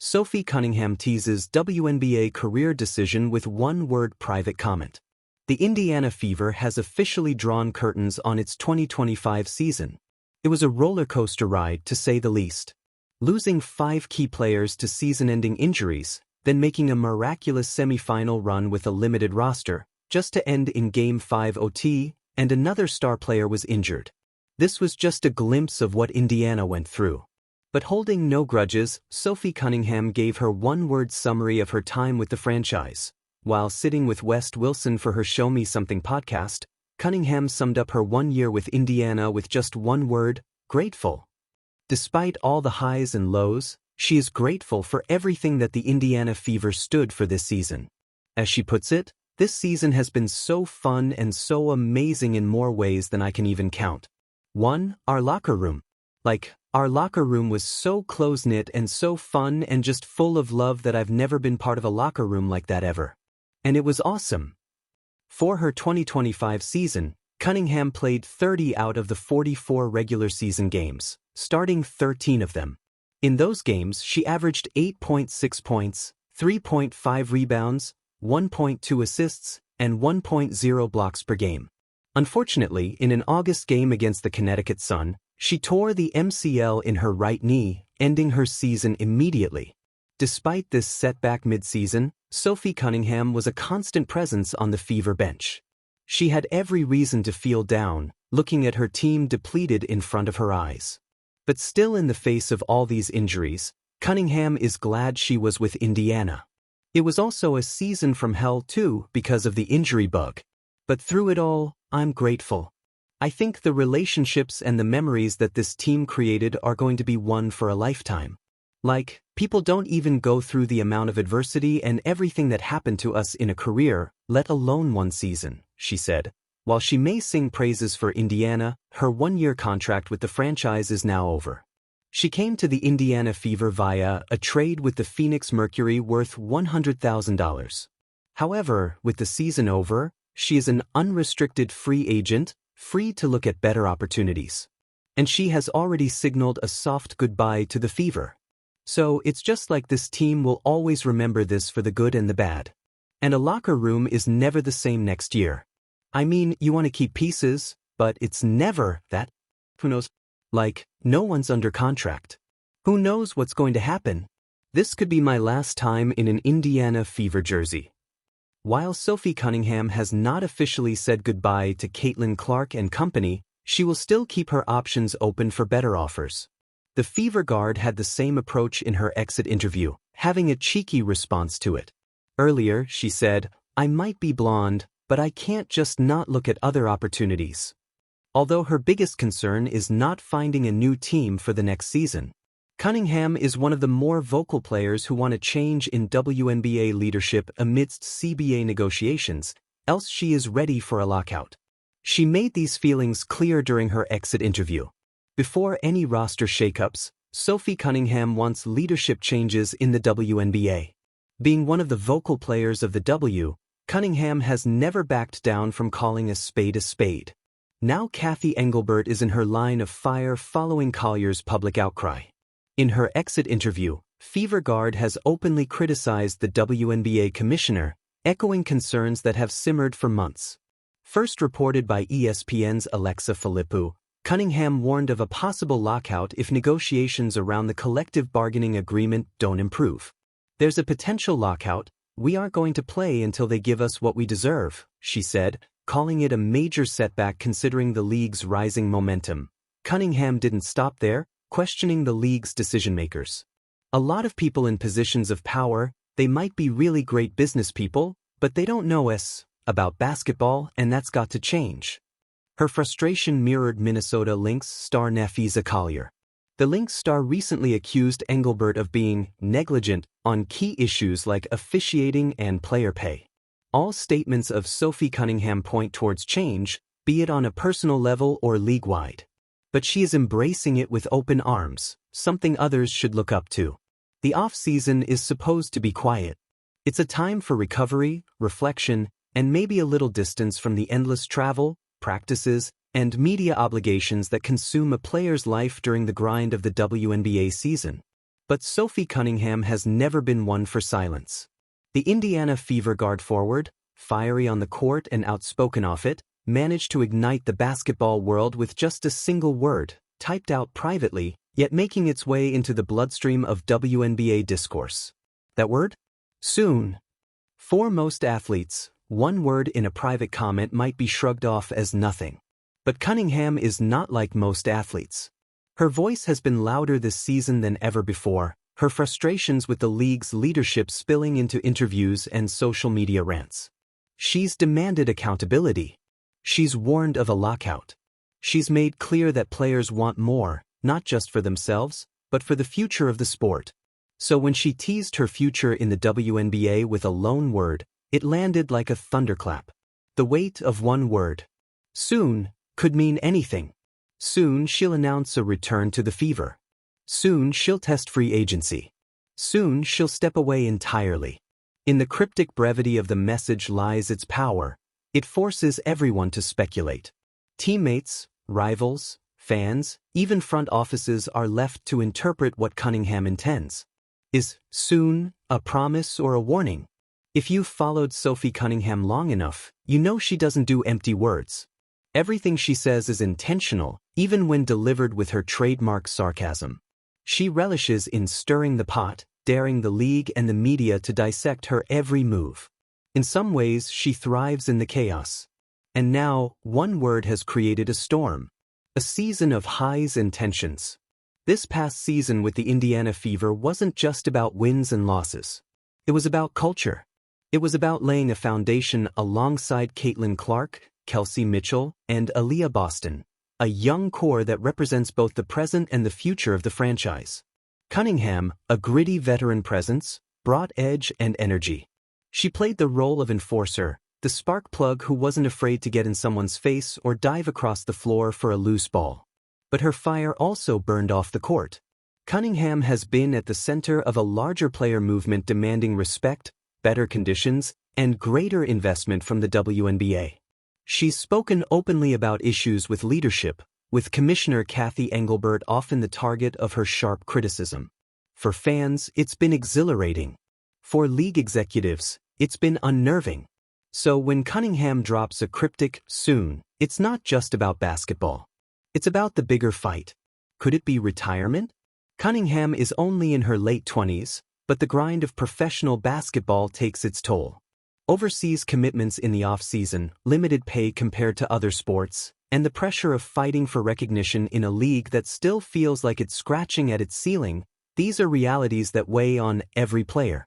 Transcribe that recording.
Sophie Cunningham teases WNBA career decision with one-word private comment. The Indiana Fever has officially drawn curtains on its 2025 season. It was a roller coaster ride, to say the least. Losing 5 key players to season-ending injuries, then making a miraculous semi-final run with a limited roster, just to end in Game 5 OT, and another star player was injured. This was just a glimpse of what Indiana went through. But holding no grudges, Sophie Cunningham gave her one-word summary of her time with the franchise. While sitting with West Wilson for her Show Me Something podcast, Cunningham summed up her 1 year with Indiana with just one word: grateful. Despite all the highs and lows, she is grateful for everything that the Indiana Fever stood for this season. As she puts it, this season has been so fun and so amazing in more ways than I can even count. 1. Our locker room. Our locker room was so close-knit and so fun and just full of love that I've never been part of a locker room like that ever. And it was awesome. For her 2025 season, Cunningham played 30 out of the 44 regular season games, starting 13 of them. In those games, she averaged 8.6 points, 3.5 rebounds, 1.2 assists, and 1.0 blocks per game. Unfortunately, in an August game against the Connecticut Sun, she tore the MCL in her right knee, ending her season immediately. Despite this setback mid-season, Sophie Cunningham was a constant presence on the Fever bench. She had every reason to feel down, looking at her team depleted in front of her eyes. But still, in the face of all these injuries, Cunningham is glad she was with Indiana. It was also a season from hell too because of the injury bug. But through it all, I'm grateful. I think the relationships and the memories that this team created are going to be one for a lifetime. People don't even go through the amount of adversity and everything that happened to us in a career, let alone one season, she said. While she may sing praises for Indiana, her 1-year contract with the franchise is now over. She came to the Indiana Fever via a trade with the Phoenix Mercury worth $100,000. However, with the season over, she is an unrestricted free agent, free to look at better opportunities. And she has already signaled a soft goodbye to the Fever. So it's just like this team will always remember this for the good and the bad. And a locker room is never the same next year. I mean, you want to keep pieces, but it's never that. Who knows? No one's under contract. Who knows what's going to happen? This could be my last time in an Indiana Fever jersey. While Sophie Cunningham has not officially said goodbye to Caitlin Clark and company, she will still keep her options open for better offers. The Fever guard had the same approach in her exit interview, having a cheeky response to it. Earlier, she said, "I might be blonde, but I can't just not look at other opportunities." Although her biggest concern is not finding a new team for the next season. Cunningham is one of the more vocal players who want a change in WNBA leadership amidst CBA negotiations, else she is ready for a lockout. She made these feelings clear during her exit interview. Before any roster shakeups, Sophie Cunningham wants leadership changes in the WNBA. Being one of the vocal players of the W, Cunningham has never backed down from calling a spade a spade. Now Kathy Engelbert is in her line of fire following Collier's public outcry. In her exit interview, Fever guard has openly criticized the WNBA commissioner, echoing concerns that have simmered for months. First reported by ESPN's Alexa Philippou, Cunningham warned of a possible lockout if negotiations around the collective bargaining agreement don't improve. "There's a potential lockout. We aren't going to play until they give us what we deserve," she said, calling it a major setback considering the league's rising momentum. Cunningham didn't stop there, questioning the league's decision-makers. "A lot of people in positions of power, they might be really great business people, but they don't know about basketball, and that's got to change." Her frustration mirrored Minnesota Lynx star Napheesa Collier. The Lynx star recently accused Engelbert of being negligent on key issues like officiating and player pay. All statements of Sophie Cunningham point towards change, be it on a personal level or league-wide. But she is embracing it with open arms, something others should look up to. The off-season is supposed to be quiet. It's a time for recovery, reflection, and maybe a little distance from the endless travel, practices, and media obligations that consume a player's life during the grind of the WNBA season. But Sophie Cunningham has never been one for silence. The Indiana Fever guard forward, fiery on the court and outspoken off it, managed to ignite the basketball world with just a single word, typed out privately, yet making its way into the bloodstream of WNBA discourse. That word? Soon. For most athletes, one word in a private comment might be shrugged off as nothing. But Cunningham is not like most athletes. Her voice has been louder this season than ever before, her frustrations with the league's leadership spilling into interviews and social media rants. She's demanded accountability. She's warned of a lockout. She's made clear that players want more, not just for themselves, but for the future of the sport. So when she teased her future in the WNBA with a lone word, it landed like a thunderclap. The weight of one word, soon, could mean anything. Soon she'll announce a return to the Fever. Soon she'll test free agency. Soon she'll step away entirely. In the cryptic brevity of the message lies its power. It forces everyone to speculate. Teammates, rivals, fans, even front offices are left to interpret what Cunningham intends. Is soon a promise or a warning? If you've followed Sophie Cunningham long enough, you know she doesn't do empty words. Everything she says is intentional, even when delivered with her trademark sarcasm. She relishes in stirring the pot, daring the league and the media to dissect her every move. In some ways, she thrives in the chaos. And now, one word has created a storm. A season of highs and tensions. This past season with the Indiana Fever wasn't just about wins and losses. It was about culture. It was about laying a foundation alongside Caitlin Clark, Kelsey Mitchell, and Aaliyah Boston, a young core that represents both the present and the future of the franchise. Cunningham, a gritty veteran presence, brought edge and energy. She played the role of enforcer, the spark plug who wasn't afraid to get in someone's face or dive across the floor for a loose ball. But her fire also burned off the court. Cunningham has been at the center of a larger player movement demanding respect, better conditions, and greater investment from the WNBA. She's spoken openly about issues with leadership, with Commissioner Kathy Engelbert often the target of her sharp criticism. For fans, it's been exhilarating. For league executives, it's been unnerving. So when Cunningham drops a cryptic soon, it's not just about basketball. It's about the bigger fight. Could it be retirement? Cunningham is only in her late 20s, but the grind of professional basketball takes its toll. Overseas commitments in the off-season, limited pay compared to other sports, and the pressure of fighting for recognition in a league that still feels like it's scratching at its ceiling, these are realities that weigh on every player.